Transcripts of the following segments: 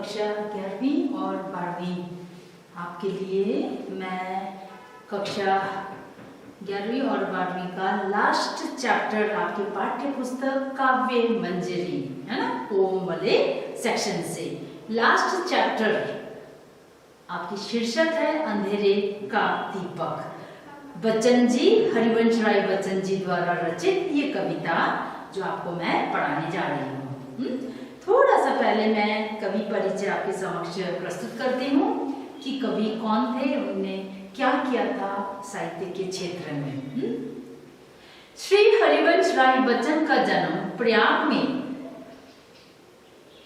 कक्षा 11वीं और 12वीं आपके लिए मैं कक्षा 11वीं और 12वीं का लास्ट चैप्टर आपके पाठ्य पुस्तक काव्य मंजरी है ना, पोम वाले सेक्शन से लास्ट चैप्टर आपकी शीर्षक है अंधेरे का दीपक। बच्चन जी, हरिवंश राय बच्चन जी द्वारा रचित ये कविता जो आपको मैं पढ़ाने जा रही हूँ। थोड़ा सा पहले मैं कवि परिचय आपके समक्ष प्रस्तुत करती हूँ कि कवि कौन थे, उन्होंने क्या किया था साहित्य के क्षेत्र में। श्री हरिवंश राय बच्चन का जन्म प्रयाग में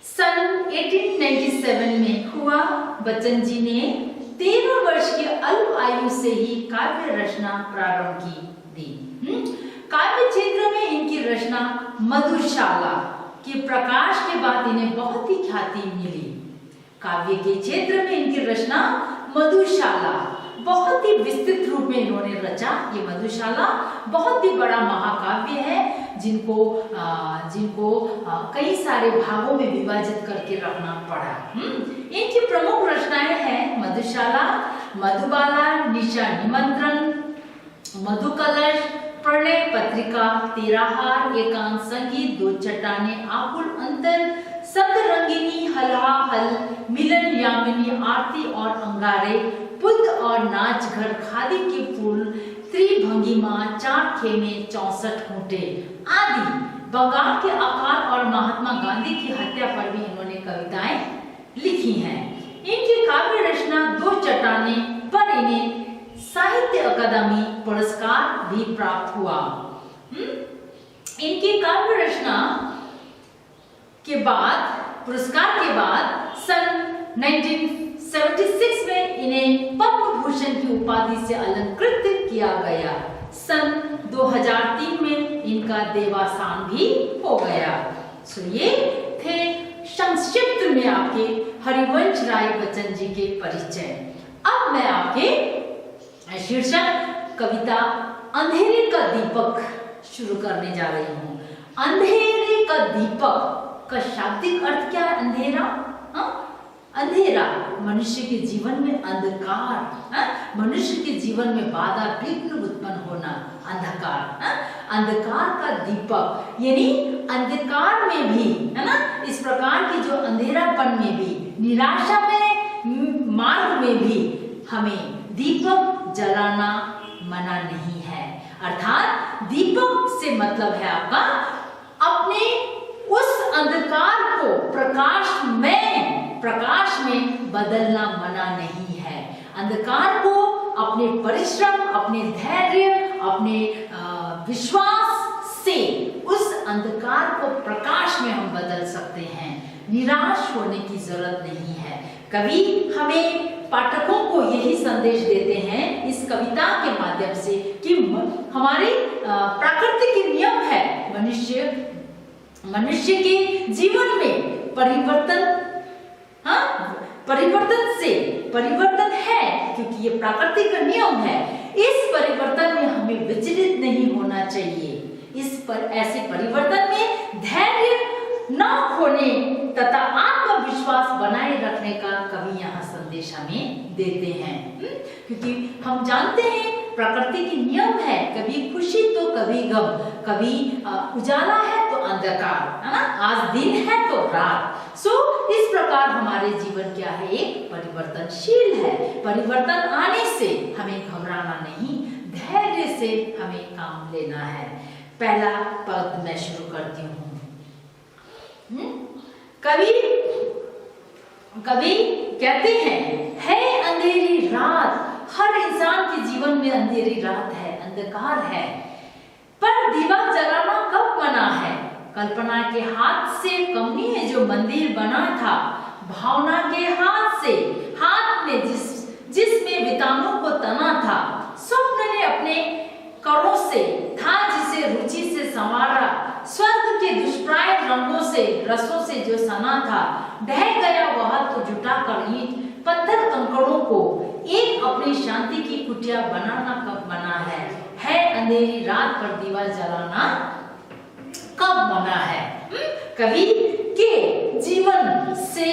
सन 1897 में हुआ। बच्चन जी ने 13 वर्ष की अल्प आयु से ही काव्य रचना प्रारंभ की। काव्य क्षेत्र में इनकी रचना मधुशाला के प्रकाश के बाद इन्हें बहुत ही ख्याति मिली। काव्य के क्षेत्र में इनकी रचना मधुशाला बहुत ही विस्तृत रूप में इन्होंने रचा। ये मधुशाला बहुत ही बड़ा महाकाव्य है जिनको कई सारे भागों में विभाजित करके रखना पड़ा। इनकी प्रमुख रचनाएं हैं मधुशाला, मधुबाला, निशा निमंत्रण, मधुकलश, प्रणय पत्रिका, तेराहार, एकांत संगीत, दो चट्टाने, आकुल अंतर, सतरंगिनी, हलाहल, मिलन यामिनी, आरती और अंगारे, बुद्ध और नाच घर, खादी के फूल, त्रिभंगिमा, 4 खेमे, 64 खूंटे आदि बंगाल के अकाल और महात्मा गांधी की हत्या पर भी इन्होंने कविताएं लिखी हैं। इनकी काव्य रचना दो चट्टाने पर इन्हें साहित्य अकादमी पुरस्कार भी प्राप्त हुआ। इनकी काव्य रचना के बाद पुरस्कार के बाद सन 1976 में इन्हें पद्म भूषण की उपाधि से अलंकृत किया गया। सन 2003 में इनका देवासान भी हो गया। ये थे संक्षिप्त में आपके हरिवंश राय बच्चन जी के परिचय। अब मैं आपके शीर्षक कविता अंधेरे का दीपक शुरू करने जा रही हूँ। अंधेरे का दीपक का शाब्दिक अर्थ क्या है? अंधेरा, अंधेरा मनुष्य के जीवन में अंधकार, मनुष्य के जीवन में बाधा विघ्न उत्पन्न होना, अंधकार, अंधकार का दीपक यानी अंधकार में भी है ना, इस प्रकार की जो अंधेरापन में भी, निराशा में, मार्ग में भी हमें दीपक जलाना मना नहीं है। अर्थात दीपक से मतलब है आपका अपने उस अंधकार को प्रकाश में बदलना मना नहीं है। अंधकार को अपने परिश्रम, अपने धैर्य, अपने विश्वास से उस अंधकार को प्रकाश में हम बदल सकते हैं। निराश होने की जरूरत नहीं है। कवि हमें पाठकों को यही संदेश देते हैं इस कविता के माध्यम से कि हमारे प्रकृति के नियम है, मनुष्य के जीवन में परिवर्तन है, क्योंकि ये प्रकृति का नियम है। इस परिवर्तन में हमें विचलित नहीं होना चाहिए। ऐसे परिवर्तन में धैर्य न खोने तथा आत्मविश्वास बनाए रखने का कवि यहाँ संदेश हमें देते हैं। क्योंकि हम जानते हैं प्रकृति के नियम है, कभी खुशी तो कभी गम, कभी उजाला है तो अंधकार, है ना, आज दिन है तो रात। इस प्रकार हमारे जीवन क्या है, एक परिवर्तनशील है। परिवर्तन आने से हमें घबराना नहीं, धैर्य से हमें काम लेना है। पहला पद मैं शुरू करती हूँ। कवि कहते हैं, है अंधेरी रात, हर इंसान के जीवन में अंधेरी रात है, अंधकार है, पर दीवा जलाना कब मना है? कल्पना के हाथ से कम नहीं है जो मंदिर बना था, भावना के हाथ में जिसमें वितानों को तना था, स्वप्न ने अपने करों से था जिसे रुचि से संवारा, स्वर्ग के दुष्प्राय रंगों से रसों से जो सना था, ढह गया वह तो जुटा कर ईंट पत्थर कंकड़ों को एक अपनी शांति की कुटिया बनाना कब मना है अंधेरी रात पर दीवा जलाना कब मना है? कवि के जीवन से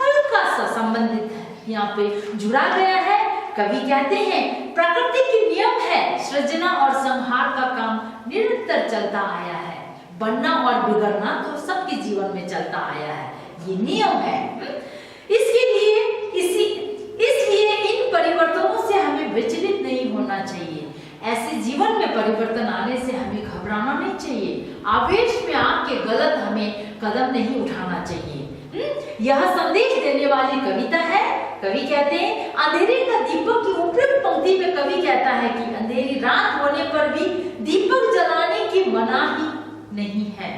हल्का सा संबंधित है, यहाँ पे जुड़ा गया है। कवि कहते हैं प्रकृति के नियम है, सृजना और संहार का काम निरंतर चलता आया है। बनना और बिगड़ना तो सबके जीवन में चलता आया है, ये नियम है। इसलिए इन परिवर्तनों से हमें विचलित नहीं होना चाहिए। ऐसे जीवन में परिवर्तन आने से हमें घबराना नहीं चाहिए। आवेश में आके गलत हमें कदम नहीं उठाना चाहिए। यह संदेश देने वाली कविता है। कवि कहते हैं अंधेरे का दीपक की उपयुक्त पंक्ति में कवि कहता है कि अंधेरी रात होने पर भी दीपक जलाने की मनाही नहीं है।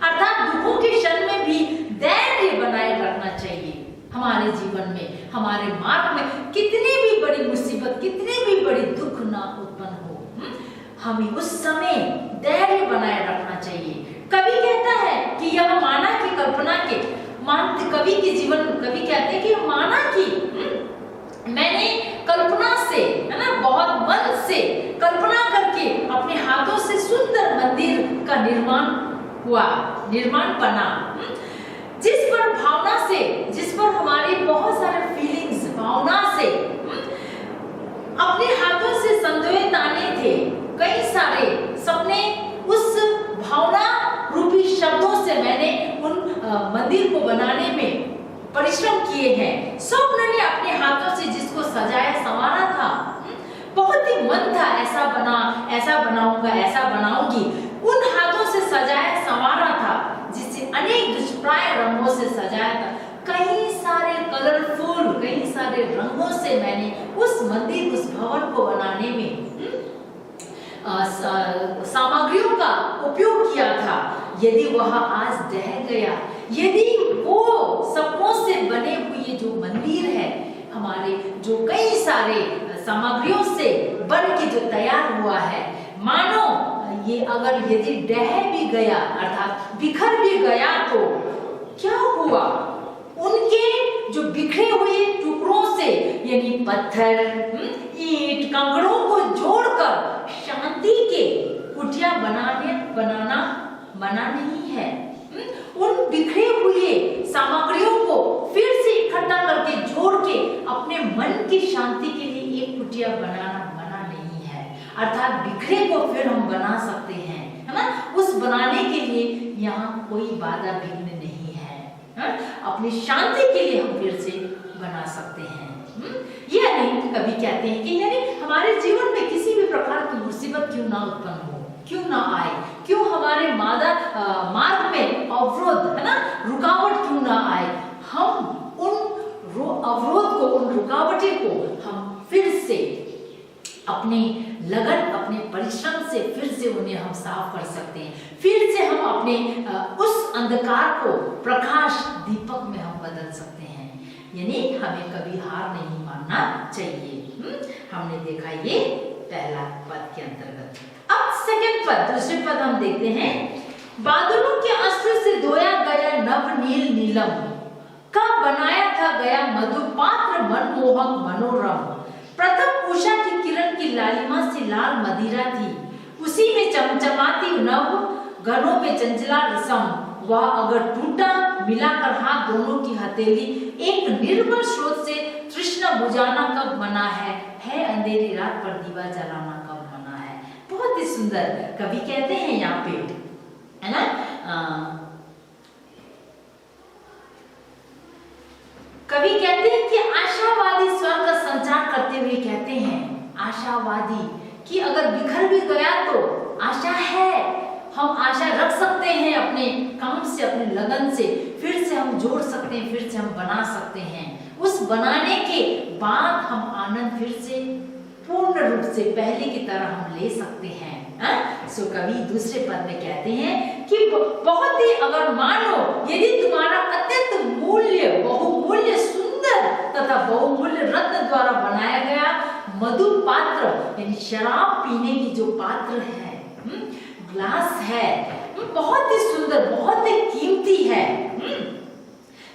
अर्थात दुखों के क्षण में भी धैर्य बनाए रखना चाहिए। हमारे जीवन में, हमारे मार्ग में कितनी भी बड़ी मुसीबत, कितनी भी बड़ी दुख ना उत्पन्न हो, हमें उस समय धैर्य बनाए रखना चाहिए। कवि कहता है कि यह माना की कल्पना के कवि के जीवन में कवि कहते हैं कि माना कि मैंने कल्पना से, है ना, बहुत मन से कल्पना करके अपने हाथों से सुंदर मंदिर का निर्माण बना, जिस पर हमारी बहुत सारे फीलिंग्स, भावना से अपने हाथों से संजोए ताने थे, कई सारे सपने उस भावना रूपी शब्दों से मैंने उन मंदिर को बनाने में परिश्रम किए हैं। स्वप्न ने अपने हाथों से जिसको सजाया संवारा था, बहुत ही मन था ऐसा बनाऊंगा, ऐसा बनाऊंगी, उन हाथों से सजाया संवारा था, जिसे अनेक दुष्प्राय रंगों से सजाया था। कई सारे कलरफुल, कई सारे रंगों से मैंने उस मंदिर, उस भवन को बनाने में सामग्रियों का उपयोग किया था। यदि वह आज ढह गया, यदि वो सपनों से बने हुए जो मंदिर है हमारे, जो कई सारे सामग्रियों से बन के जो तैयार हुआ है, मानो ये अगर यदि ढह भी गया, अर्थात बिखर भी गया, तो क्या हुआ? उनके जो बिखरे हुए टुकड़ों से, यानी पत्थर, ईंट, कंकड़ों को जोड़कर शांति के कुटिया बनाना मना नहीं है। उन बिखरे हुए सामग्रियों को फिर से इकट्ठा करके जोड़ के अपने मन की शांति के लिए एक कुटिया बनाना मना नहीं है। अर्थात बिखरे को फिर हम बना सकते हैं, है ना। उस बनाने के लिए यहाँ कोई बाधा विघ्न नहीं है, अपनी शांति के लिए हम फिर से बना सकते हैं। यानी कवि कहते हैं कि यानी हमारे जीवन में किसी भी प्रकार की मुसीबत क्यों ना उत्पन्न हो, क्यों ना आए, क्यों हमारे मार्ग में अवरोध, है ना, रुकावट क्यों ना आए, हम उन अवरोध को, उन रुकावटें को हम फिर से अपने लगन, अपने परिश्रम से फिर से उन्हें हम साफ कर सकते हैं। फिर से हम अपने उस अंधकार को प्रकाश दीपक में हम बदल सकते हैं। यानी हमें कभी हार नहीं मानना चाहिए। हमने देखा ये पहला पद के अंतर्गत। अब सेकंड पद, दूसरे पद हम देखते हैं। बादलों के अस्त्र से धोया गया नव नील नीलम का बनाया था गया मधुपात्र मनमोहक मनोरम। प्रथम उषा की किरण की लालिमा से लाल मदिरा थी, उसी में चमचमाती नव घनों में चंचला रसम। वह अगर टूटा, मिलाकर हाथ दोनों की हथेली, एक निर्मल स्रोत से तृष्णा बुझाना कब मना है अंधेरी रात पर दीवा जलाना कब मना है। बहुत ही सुंदर कवि कहते हैं यहाँ पे, है ना। कवि कहते हैं कि आशावादी स्वर का संचार करते हुए कहते हैं, आशावादी कि अगर बिखर भी गया तो आशा है, हम आशा रख सकते हैं अपने काम से, अपने लगन से, फिर से हम जोड़ सकते हैं, फिर से हम बना सकते हैं। उस बनाने के बाद हम आनंद फिर से पूर्ण रूप से पहले की तरह हम ले सकते हैं। सो कवि दूसरे पद में कहते हैं कि बहुत ही अगर मानो यदि तुम्हारा अत्यंत मूल्य, बहुमूल्य, सुंदर तथा बहुमूल्य रत्न द्वारा बनाया गया मधु पात्र, यानी शराब पीने की जो पात्र है, ग्लास है, बहुत ही सुंदर, बहुत ही कीमती है,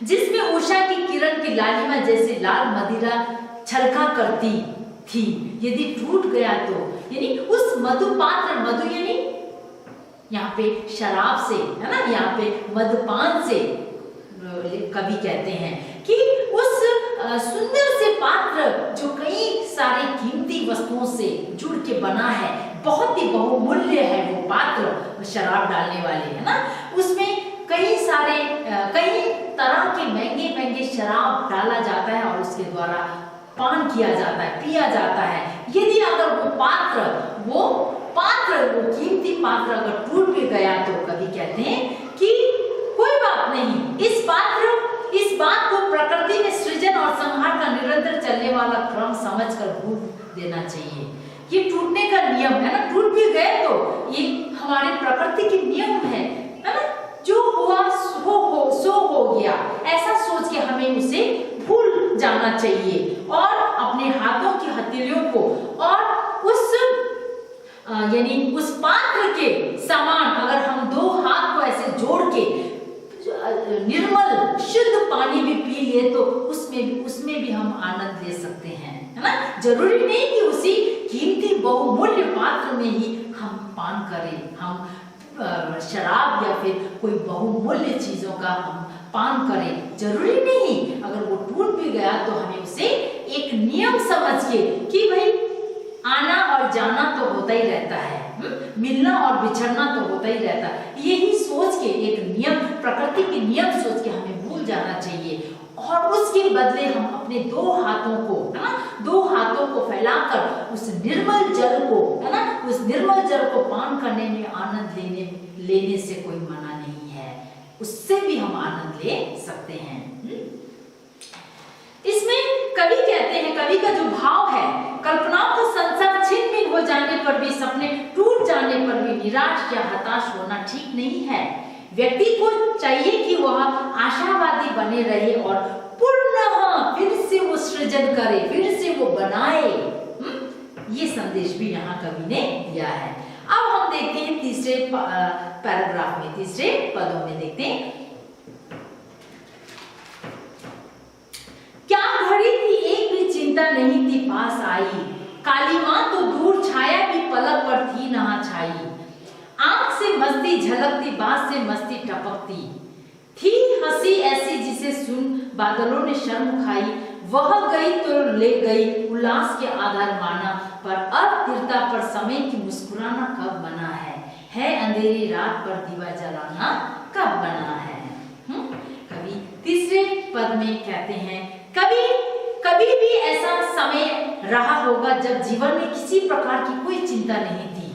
जिसमें उषा की किरण की लालिमा जैसे लाल मदिरा छलका करती थी, यदि टूट गया तो, यानी उस मधुपात्र, मधु यानी यहाँ पे शराब से, है ना, यहाँ पे मधुपान से कवि कहते हैं कि उस सुंदर से पात्र जो कई सारे कीमती वस्तुओं से जुड़ के बना है, बहुत ही बहुमूल्य है वो पात्र शराब डालने वाले, है ना। उसमें कई सारे कई तरह के महंगे महंगे शराब डाला जाता है और उसके द्वारा पान किया जाता है, पिया जाता है। यदि अगर वो कीमती पात्र अगर टूट भी गया तो कभी कहते हैं कि कोई बात नहीं, इस बात को प्रकृति में सृजन और संहार का निरंतर चलने वाला क्रम समझकर भूल देना चाहिए। ये टूटने का नियम है ना, टूट भी गए तो ये हमारे प्रकृति के नियम है ना। जो हुआ सो हो गया, ऐसा सोच के हमें उसे भूल जाना चाहिए और अपने हाथों की हथेलियों को और यानी उस पात्र के समान अगर हम दो हाथ को ऐसे जोड़ के निर्मल शुद्ध पानी भी पी लिए तो उसमें भी हम आनंद ले सकते हैं, है ना। जरूरी नहीं कि उसी कीमती बहुमूल्य पात्र में ही हम पान करें, हम शराब या फिर कोई बहुमूल्य चीजों का हम पान करें, जरूरी नहीं। अगर वो टूट भी गया तो हमें उसे एक नियम समझ के कि भाई आना और जाना तो होता ही रहता है, मिलना और बिछड़ना तो होता ही रहता है, यही सोच के एक नियम, प्रकृति के नियम सोच के हमें भूल जाना चाहिए और उसके बदले हम अपने दो हाथों को, है ना, दो हाथों को फैलाकर उस निर्मल जल को, है ना, उस निर्मल जल को पान करने में आनंद लेने से कोई मना नहीं है, उससे भी हम आनंद ले सकते हैं। इसमें कवि कहते हैं, कवि का जो भाव है, कल्पनाओं का संसार छिन्न भिन्न हो जाने पर भी, सपने टूट जाने पर भी निराश या हताश होना ठीक नहीं है। व्यक्ति को चाहिए कि वह आशावादी बने रहे और पुनः फिर से वो सृजन करे, फिर से वो बनाए। ये संदेश भी यहाँ कवि ने दिया है। अब हम देखते हैं तीसरे पैराग्राफ में, तीसरे पदों में देखते हैं, क्या घड़ी थी एक भी चिंता नहीं थी पास आई, काली माँ तो दूर छाया भी पलक पर थी नहा छाई, आंख से मस्ती झलकती बात से मस्ती टपकती थी, हंसी ऐसी जिसे सुन बादलों ने शर्म खाई, वह गई तो ले गई उल्लास के आधार माना, पर अस्थिरता पर समय की मुस्कुराना कब बना है अंधेरी रात पर दीवा जलाना कब बना है। कवि तीसरे पद में कहते हैं, कभी भी ऐसा समय रहा होगा जब जीवन में किसी प्रकार की कोई चिंता नहीं थी।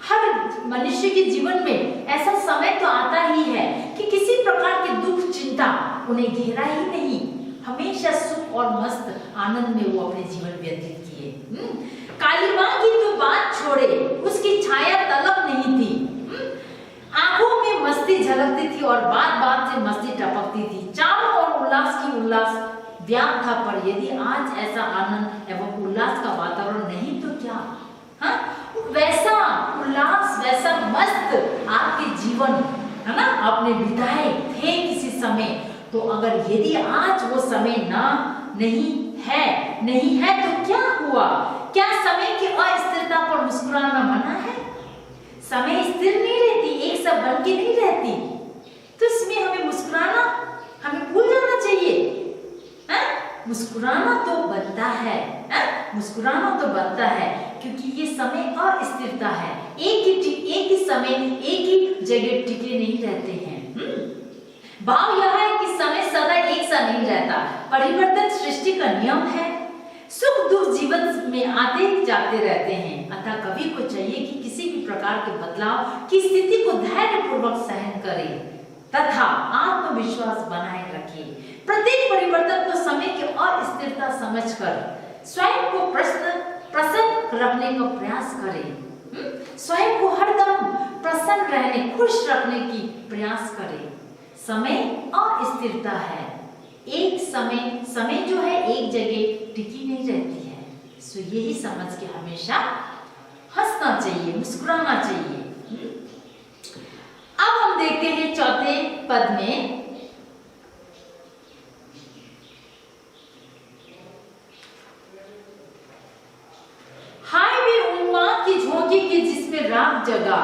हर मनुष्य के जीवन में ऐसा समय तो आता ही है कि किसी प्रकार के दुख चिंता उन्हें घेरा ही नहीं, हमेशा सुख और मस्त आनंद में वो अपने जीवन व्यतीत किए। काली माँ की तो बात छोड़े, उसकी छाया तलब नहीं थी, आंखों में मस्ती झलकती थी और बात बात से मस्ती टपकती थी, चारों ओर उल्लास की उल्लास व्याप्त था, पर यदि आज ऐसा आनंद एवं उल्लास का वातावरण नहीं तो क्या, वैसा उल्लास, वैसा मस्त आपके जीवन, है ना, आपने बिताए थे किसी समय, तो अगर यदि आज वो समय नहीं है तो क्या हुआ? क्या समय की अस्थिरता पर मुस्कुराना मना है? समय स्थिर नहीं रहती, एक सब बन के नहीं रहती, तो इसमें हमें मुस्कुराना, हमें भूल जाना चाहिए। मुस्कुराना तो बनता है, मुस्कुराना तो बनता है, क्योंकि ये समय अस्थिरता है, एक ही समय एक ही जगह टिके नहीं रहते हैं। भाव यह है कि समय सदा एक सा नहीं रहता, परिवर्तन सृष्टि का नियम है, सुख दुख जीवन में आते जाते रहते हैं, अतः कवि को चाहिए कि किसी भी प्रकार के बदलाव की स्थिति को धैर्यपूर्वक सहन करे तथा आत्मविश्वास बनाए रखे। प्रत्येक परिवर्तन को समय की अस्थिरता समझकर स्वयं को प्रसन्न रखने का प्रयास करें, स्वयं को हरदम प्रसन्न रहने, खुश रखने की प्रयास करें। समय अस्थिरता है, एक समय जो है एक जगह टिकी नहीं रहती है, सो यही समझ के हमेशा हंसना चाहिए, मुस्कुराना चाहिए। अब हम देखते हैं चौथे पद में, हाय वे उम्मा की झोंकी के जिसमें राग जगा,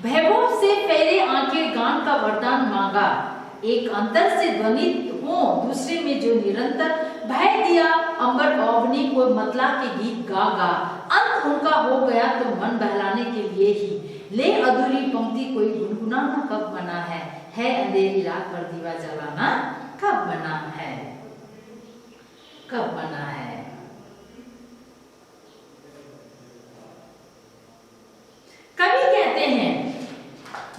वैभव से फैले आंखें गान का वरदान मांगा, एक अंतर से ध्वनित हो, दूसरे में जो निरंतर भय दिया अंबर अवनी को मतला के गीत गा गा, अंत उनका हो गया तो मन बहलाने के लिए ही, ले अधूरी पंक्ति कोई गुनगुनाना कब बना है अंधेरी रात पर दीवा जलाना कब बना है, कब बना है। कवि कहते हैं,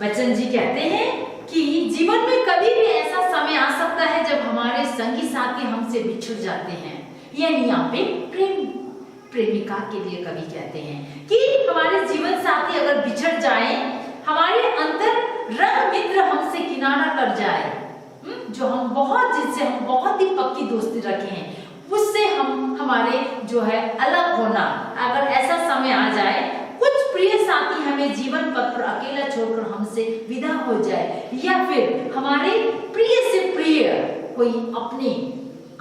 बच्चन जी कहते हैं कि जीवन में कभी भी ऐसा समय आ सकता है जब हमारे संगी साथी हमसे बिछुड़ जाते हैं, यानी यहाँ पे प्रेमिका के लिए कवि कहते हैं कि हमारे जीवन साथी अगर बिछड़ जाए, हमारे अंतर रंग मित्र हमसे किनारा कर जाए, जो जिनसे हम बहुत ही पक्की दोस्ती रखे हैं, उससे हमारे जो है अलग होना, अगर ऐसा समय आ जाए, कुछ प्रिय साथी हमें जीवन पथ पर अकेला छोड़कर हमसे विदा हो जाए, या फिर हमारे प्रिय से प्रिय कोई अपने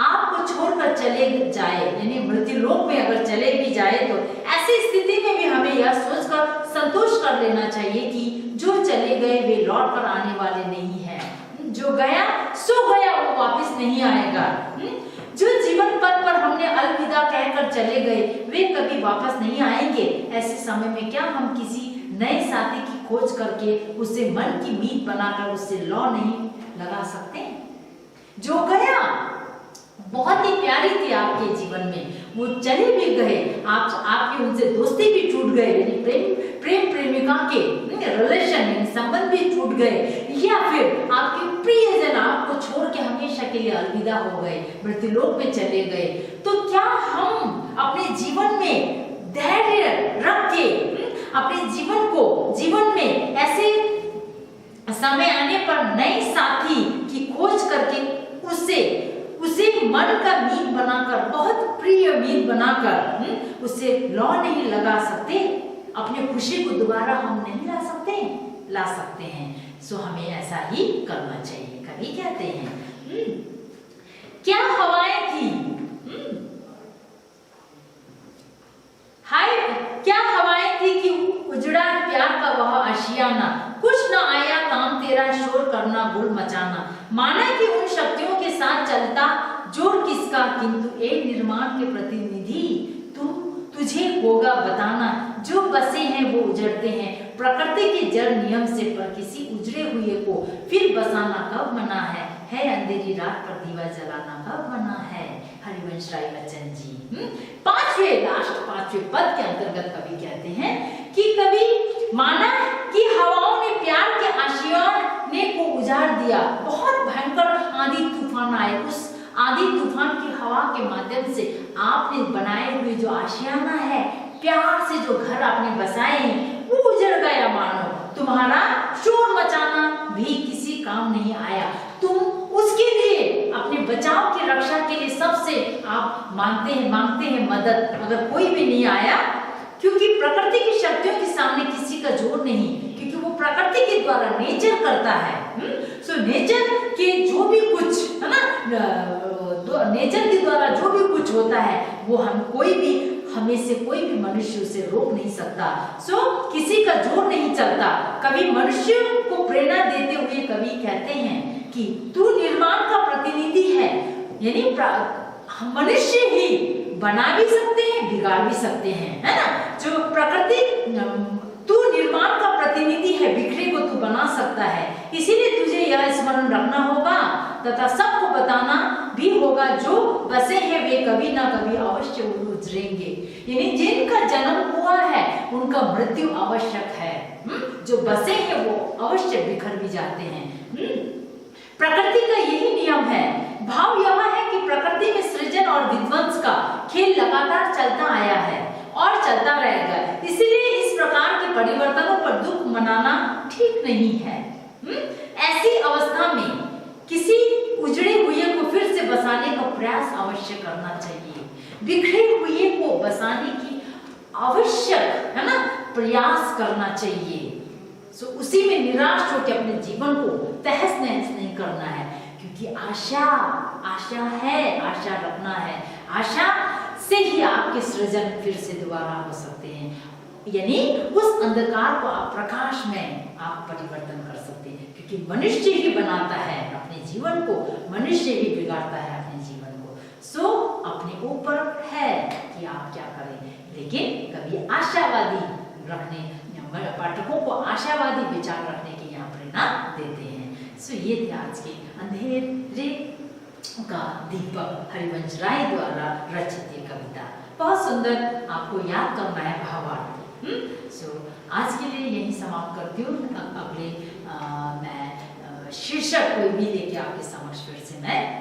आप को छोड़कर चले जाए, यानी मृत्यु लोक में अगर चले भी जाए, तो ऐसी स्थिति में भी हमें यह सोचकर संतोष कर लेना चाहिए कि जो चले गए वे लौट कर आने वाले नहीं है, जो गया सो गया, वो वापस नहीं आएगा। जो जीवन पथ पर हमने अलविदा कहकर चले गए, वे कभी वापस नहीं आएंगे। ऐसे समय में क्या हम किसी नए साथी की खोज करके उसे मन की मीत बनाकर उससे लौ नहीं लगा सकते? जो गया बहुत ही प्यारी थी आपके जीवन में, वो चले भी गए, आपकी उनसे दोस्ती भी टूट गए, यानी प्रेम प्रेमिका के रिलेशन संबंध भी टूट गए, या फिर आपके प्रियजन आपको छोड़ के हमेशा के लिए अलविदा हो गए, मृत्युलोक में चले गए, तो क्या हम अपने जीवन में धैर्य रख के अपने जीवन में ऐसे समय आने पर नए साथी की खोज करके उसे मन का मीत बनाकर, बहुत प्रिय मीत बनाकर उसे लौ नहीं लगा सकते? अपने खुशी को दोबारा हम नहीं ला सकते हैं। सो हमें ऐसा ही करना चाहिए। कवि कहते हैं, क्या हवाएं थी, हाय क्या हवाएं थी कि उजड़ा प्यार का वह आशियाना, कुछ न आया काम तेरा शोर करना गुल मचाना, माना कि उन शक्तियों के साथ चलता जोर किसका, किंतु एक निर्माण के प्रतिनिधि तुझे होगा बताना, जो बसे हैं वो उजड़ते हैं, प्रकृति के जड़ नियम से, पर किसी उजड़े हुए को फिर बसाना कब मना है अंधेरी रात पर दीवा जलाना कब मना है। हरिवंश राय बच्चन जी पांचवे पद के अंतर्गत कवि कहते हैं कि कभी माना कि हवाओं ने प्यार के आशियाने को उजाड़ दिया, बहुत भयंकर आंधी तूफान आए, उस आंधी तूफान की हवा के माध्यम से आपने बनाए हुए जो आशियाना है, प्यार से जो घर आपने बसाए हैं, वो उजड़ गया। मानो तुम्हारा शोर मचाना भी किसी काम नहीं आया, तुम उसके लिए अपने बचाव की रक्षा के लिए सबसे आप मांगते हैं मदद, अगर कोई भी नहीं आया, क्योंकि प्रकृति की शक्तियों के सामने किसी का जोर नहीं, क्योंकि वो प्रकृति के द्वारा नेचर करता है। सो नेचर के जो भी कुछ है ना, नेचर के द्वारा जो भी कुछ होता है वो हमें से कोई भी मनुष्य उसे रोक नहीं सकता। सो किसी का जोर नहीं चलता। कभी मनुष्य को प्रेरणा देते हुए कवि कहते हैं कि तू निर्माण का प्रतिनिधि है, यानी मनुष्य ही बना भी सकते हैं, बिगाड़ भी सकते हैं, है ना। जो प्रकृति, तू निर्माण का प्रतिनिधि है, बिखरे को तू बना सकता है, इसीलिए तुझे यह स्मरण रखना होगा तथा सबको बताना भी होगा, जो बसे हैं वे कभी ना कभी अवश्य उजरेंगे, यानी जिनका जन्म हुआ है उनका मृत्यु आवश्यक है। जो बसे हैं वो अवश्य बिखर भी जाते हैं। प्रकृति का यही नियम है। भाव यह है कि प्रकृति में सृजन और विध्वंस का खेल लगातार चलता आया है और चलता रहेगा, इसलिए इस प्रकार के परिवर्तनों पर दुख मनाना ठीक नहीं है। ऐसी अवस्था में किसी उजड़े हुए को फिर से बसाने का प्रयास अवश्य करना चाहिए, बिखरे हुए को बसाने की आवश्यक है ना प्रयास करना चाहिए। सो उसी में निराश होकर अपने जीवन को तहस नहस नहीं करना है, क्योंकि आशा है, आशा रखना है, आशा से ही आपके सृजन फिर से दोबारा हो सकते हैं। यानी उस अंधकार को आप प्रकाश में आप परिवर्तन कर सकते हैं, क्योंकि मनुष्य ही बनाता है अपने जीवन को, मनुष्य ही बिगाड़ता है अपने जीवन को। सो अपने ऊपर है कि आप क्या करें, लेकिन कभी आशावादी रखने, पाठकों को आशावादी विचार रखने की यहाँ प्रेरणा देते हैं। सो ये थे आज के अंधेरे का दीपक हरिवंश राय द्वारा रचित ये कविता। बहुत सुंदर, आपको याद करना है भावार्थ। सो आज के लिए यही समाप्त करती हूँ। अगले मैं शीर्षक कोई भी लेके आपके समक्ष फिर से मैं